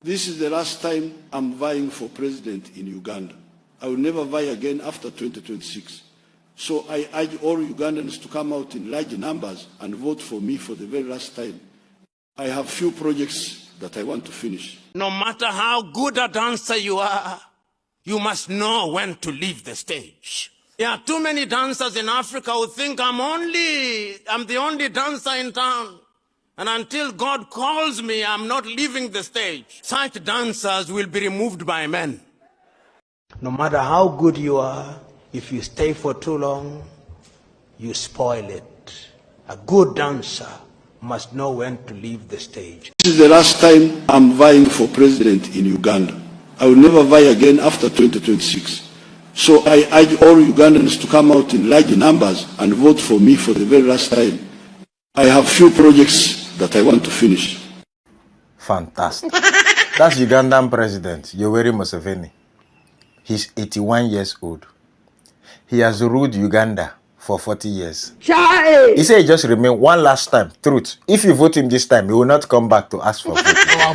This is the last time I'm vying for president in Uganda. I will never vie again after 2026. So I urge all Ugandans to come out in large numbers and vote for me for the very last time. I have few projects that I want to finish. No matter how good a dancer you are, you must know when to leave the stage. There are too many dancers in Africa who think I'm the only dancer in town. And until God calls me, I'm not leaving the stage. Such dancers will be removed by men. No matter how good you are, if you stay for too long, you spoil it. A good dancer must know when to leave the stage. This is the last time I'm vying for president in Uganda. I will never vie again after 2026. So I urge all Ugandans to come out in large numbers and vote for me for the very last time. I have few projects that I want to finish. Fantastic. That's Ugandan President Yoweri Museveni. He's 81 years old. He has ruled Uganda for 40 years. He said he just remain one last time. Truth. If you vote him this time, he will not come back to ask for vote.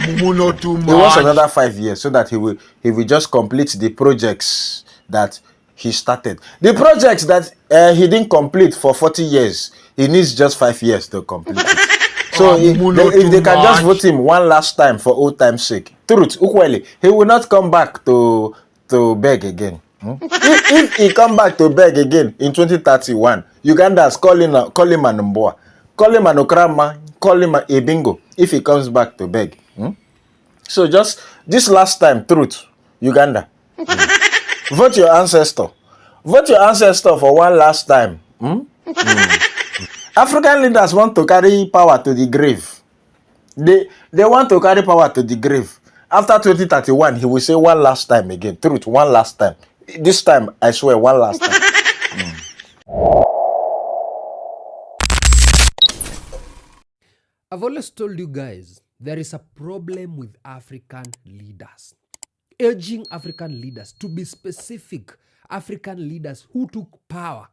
He wants another 5 years so that he will just complete the projects that he started. The projects that he didn't complete for 40 years, he needs just 5 years to complete it. So if they can just vote him one last time for old time's sake, truth, Ukweli, he will not come back to beg again. If he come back to beg again in 2031, Ugandans call him an Mboa, call him an Okrama, call him a bingo if he comes back to beg. So just this last time, truth, Uganda. Vote your ancestor. Vote your ancestor for one last time. African leaders want to carry power to the grave. They want to carry power to the grave. After 2031, he will say one last time again. Truth, one last time. This time, I swear, one last time. I've always told you guys, there is a problem with African leaders. Urging African leaders, to be specific, African leaders who took power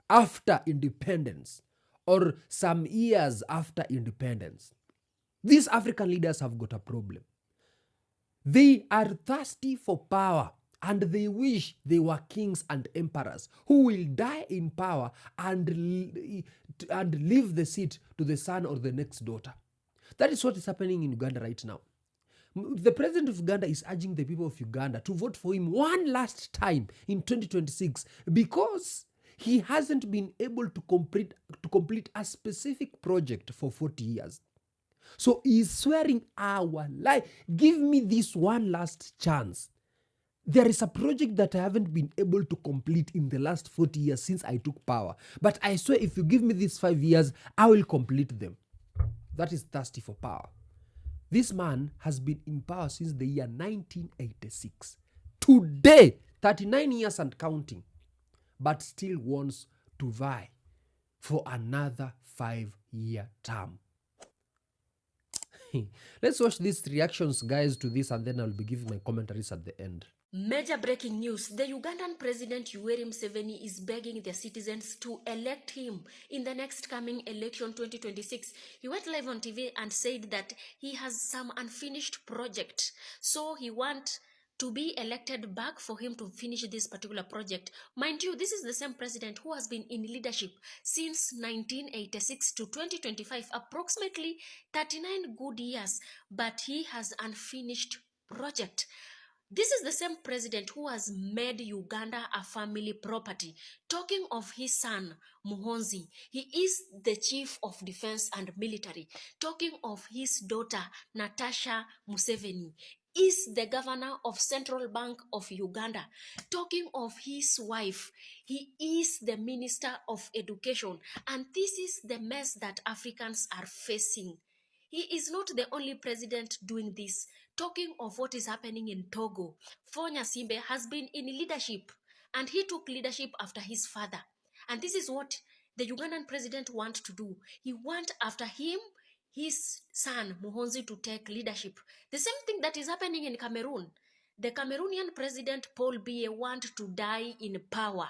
after independence or some years after independence. These African leaders have got a problem. They are thirsty for power and they wish they were kings and emperors who will die in power and leave the seat to the son or the next daughter. That is what is happening in Uganda right now. The president of Uganda is urging the people of Uganda to vote for him one last time in 2026 because he hasn't been able to complete a specific project for 40 years. So he's swearing our life, give me this one last chance. There is a project that I haven't been able to complete in the last 40 years since I took power. But I swear if you give me these 5 years, I will complete them. That is thirsty for power. This man has been in power since the year 1986. Today, 39 years and counting, but still wants to vie for another 5-year term. Let's watch these reactions, guys, to this, and then I'll be giving my commentaries at the end. Major breaking news. The Ugandan President Yoweri Museveni is begging their citizens to elect him in the next coming election 2026. He went live on TV and said that he has some unfinished project. So he wants to be elected back for him to finish this particular project. Mind you, this is the same president who has been in leadership since 1986 to 2025, approximately 39 good years, but he has unfinished project. This is the same president who has made Uganda a family property. Talking of his son, Muhonzi, he is the chief of defense and military. Talking of his daughter, Natasha Museveni, is the governor of Central Bank of Uganda. Talking of his wife, he is the minister of education. And this is the mess that Africans are facing. He is not the only president doing this. Talking of what is happening in Togo, Fonya Simbe has been in leadership and he took leadership after his father. And this is what the Ugandan president wants to do. He wants after him, his son, Muhonzi, to take leadership. The same thing that is happening in Cameroon. The Cameroonian president, Paul Biya, wants to die in power.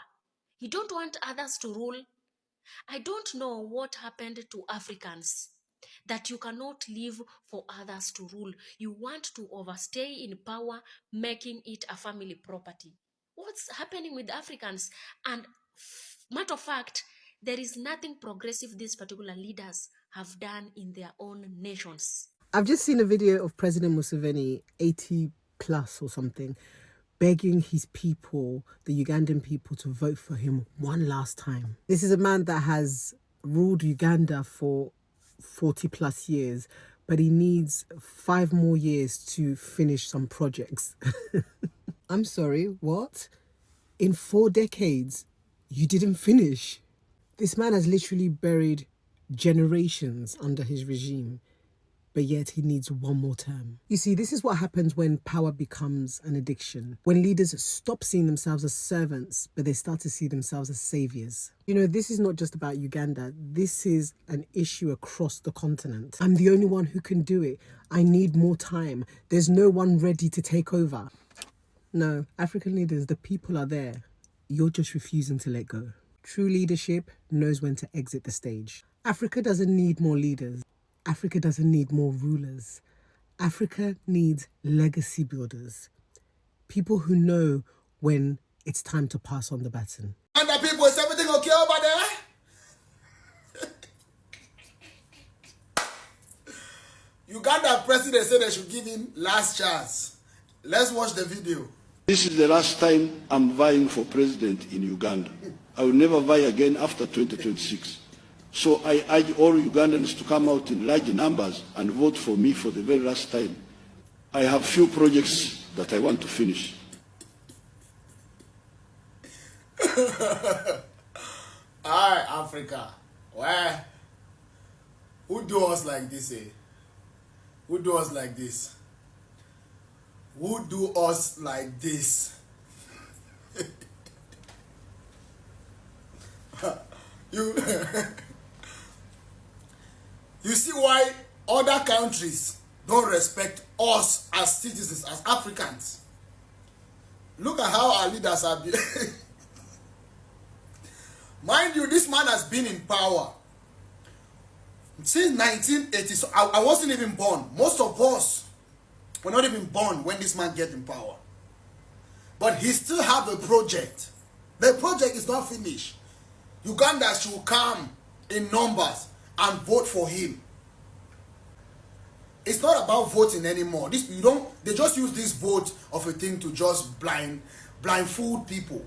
He don't want others to rule. I don't know what happened to Africans. that you cannot live for others to rule. You want to overstay in power, making it a family property. What's happening with Africans? And matter of fact, there is nothing progressive these particular leaders have done in their own nations. I've just seen a video of President Museveni, 80 plus or something, begging his people, the Ugandan people, to vote for him one last time. This is a man that has ruled Uganda for 40 plus years, but he needs 5 more years to finish some projects. I'm sorry, what? In 4 decades, you didn't finish? This man has literally buried generations under his regime, but yet he needs 1 more term. You see, this is what happens when power becomes an addiction. When leaders stop seeing themselves as servants, but they start to see themselves as saviors. You know, this is not just about Uganda. This is an issue across the continent. I'm the only one who can do it. I need more time. There's no one ready to take over. No, African leaders, the people are there. You're just refusing to let go. True leadership knows when to exit the stage. Africa doesn't need more leaders. Africa doesn't need more rulers. Africa needs legacy builders. People who know when it's time to pass on the baton. And the people, is everything okay over there? Uganda president said they should give him last chance. Let's watch the video. This is the last time I'm vying for president in Uganda. I will never vie again after 2026. So I urge all Ugandans to come out in large numbers and vote for me for the very last time. I have few projects that I want to finish. Alright, Africa. Where? Who do us like this, eh? Who do us like this? Who do us like this? You You see why other countries don't respect us as citizens, as Africans. Look at how our leaders are being. Mind you, this man has been in power since 1980. So I wasn't even born. Most of us were not even born when this man get in power. But he still have a project. The project is not finished. Uganda should come in numbers and vote for him. It's not about voting anymore. They just use this vote of a thing to just blindfold people.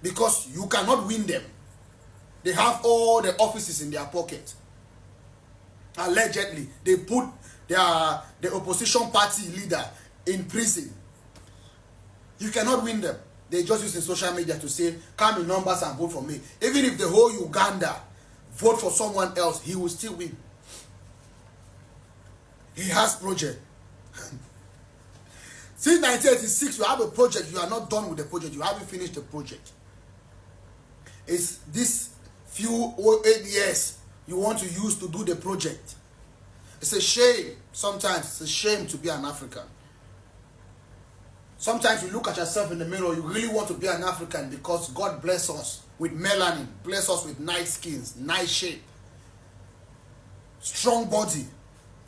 Because you cannot win them. They have all the offices in their pocket. Allegedly, they put the opposition party leader in prison. You cannot win them. They just use the social media to say, come in numbers and vote for me. Even if the whole Uganda vote for someone else, he will still win. He has project. Since 1986, you have a project. You are not done with the project. You haven't finished the project. It's this few 8 years you want to use to do the project. It's a shame. Sometimes it's a shame to be an African. Sometimes you look at yourself in the mirror, you really want to be an African because God bless us with melanin, bless us with nice skins, nice shape, strong body.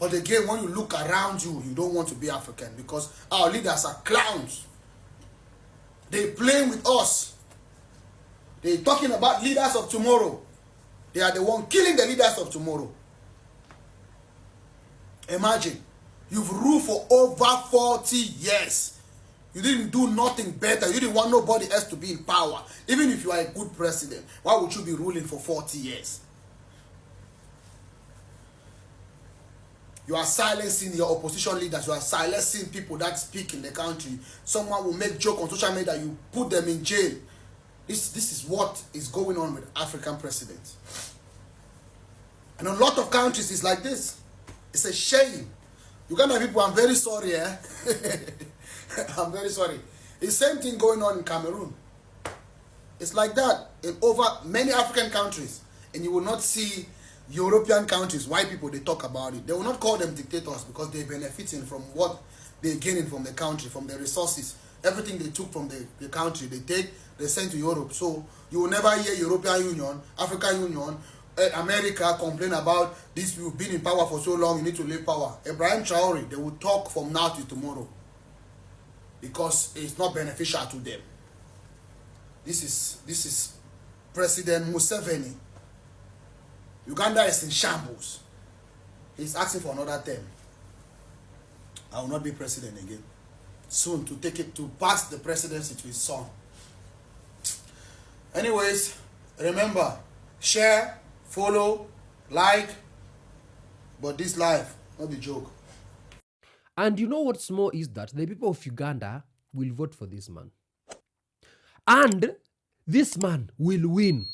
But again, when you look around you, you don't want to be African because our leaders are clowns. They playing with us. They're talking about leaders of tomorrow. They are the one killing the leaders of tomorrow. Imagine, you've ruled for over 40 years. You didn't do nothing better. You didn't want nobody else to be in power. Even if you are a good president, why would you be ruling for 40 years? You are silencing your opposition leaders. You are silencing people that speak in the country. Someone will make joke on social media. You put them in jail. This is what is going on with African presidents. And a lot of countries is like this. It's a shame. Uganda people, I'm very sorry. I'm very sorry. It's the same thing going on in Cameroon. It's like that in over many African countries. And you will not see European countries, white people, they talk about it. They will not call them dictators because they're benefiting from what they're gaining from the country, from the resources. Everything they took from the country, they send to Europe. So you will never hear European Union, African Union, America complain about this, you've been in power for so long, you need to leave power. Ibrahim Traore, they will talk from now to tomorrow because it's not beneficial to them. This is President Museveni. Uganda is in shambles. He's asking for another term. I will not be president again. Soon to take it, to pass the presidency to his son. Anyways, remember, share, follow, like, but this life, not the joke. And you know what's more is that the people of Uganda will vote for this man. And this man will win.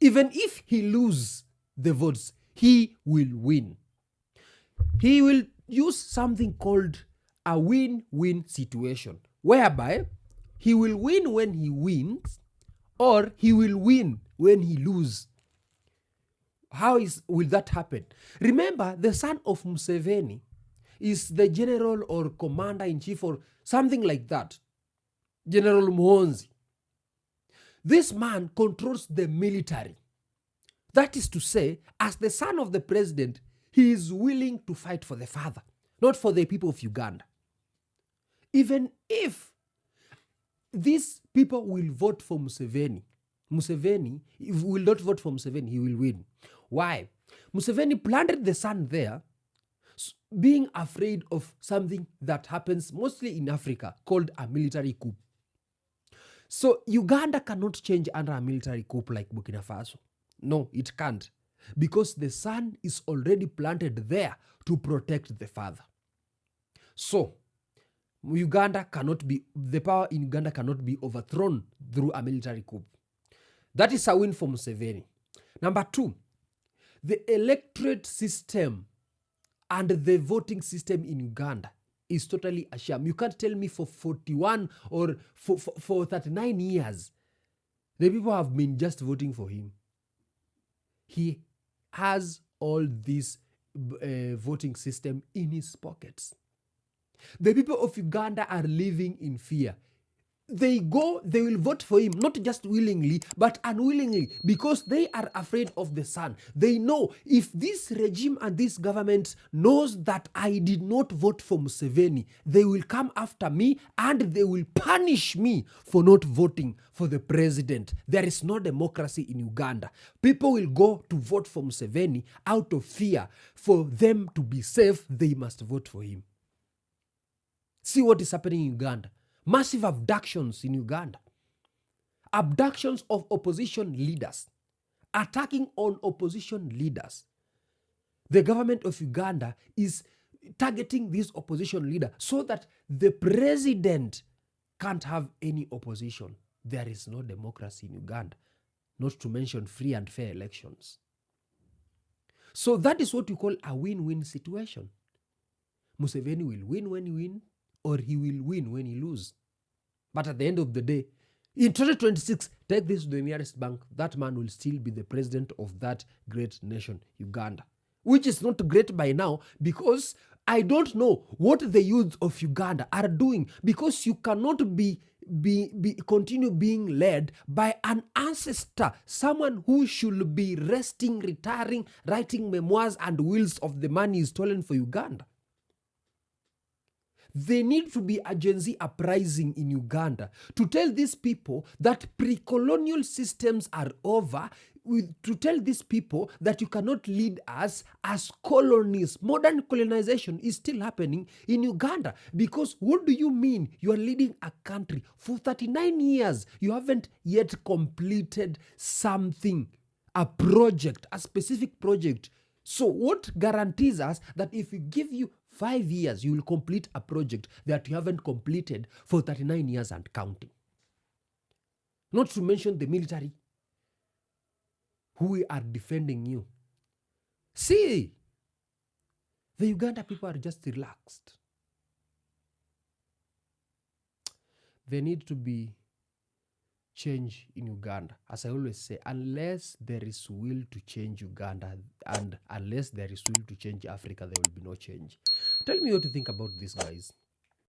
Even if he loses the votes, he will win. He will use something called a win-win situation, whereby he will win when he wins, or he will win when he loses. How will that happen? Remember, the son of Museveni is the general or commander-in-chief or something like that. General Muhonzi. This man controls the military. That is to say, as the son of the president, he is willing to fight for the father, not for the people of Uganda. Even if these people will vote for Museveni, if will not vote for Museveni, he will win. Why? Museveni planted the son there, being afraid of something that happens mostly in Africa called a military coup. So Uganda cannot change under a military coup like Burkina Faso. No, it can't. Because the son is already planted there to protect the father. So the power in Uganda cannot be overthrown through a military coup. That is a win for Museveni. Number two, the electorate system and the voting system in Uganda is totally a sham. You can't tell me for 41 or for 39 years, the people have been just voting for him. He has all this voting system in his pockets. The people of Uganda are living in fear. They will vote for him, not just willingly, but unwillingly, because they are afraid of the son. They know if this regime and this government knows that I did not vote for Museveni, they will come after me and they will punish me for not voting for the president. There is no democracy in Uganda. People will go to vote for Museveni out of fear. For them to be safe, they must vote for him. See what is happening in Uganda. Massive abductions in Uganda. Abductions of opposition leaders. Attacking on opposition leaders. The government of Uganda is targeting this opposition leader so that the president can't have any opposition. There is no democracy in Uganda, not to mention free and fair elections. So that is what you call a win-win situation. Museveni will win when he wins, or he will win when he loses. But at the end of the day, in 2026, take this to the nearest bank, that man will still be the president of that great nation, Uganda. Which is not great by now, because I don't know what the youth of Uganda are doing, because you cannot continue being led by an ancestor, someone who should be resting, retiring, writing memoirs and wills of the money stolen for Uganda. There need to be a Gen Z uprising in Uganda to tell these people that pre-colonial systems are over, to tell these people that you cannot lead us as colonies. Modern colonization is still happening in Uganda, because what do you mean you are leading a country for 39 years? You haven't yet completed something, a project, a specific project. So what guarantees us that if we give you 5 years, you will complete a project that you haven't completed for 39 years and counting? Not to mention the military, who are defending you. See, the Uganda people are just relaxed. There need to be change in Uganda. As I always say, unless there is will to change Uganda and unless there is will to change Africa, there will be no change. Tell me what you think about this, guys.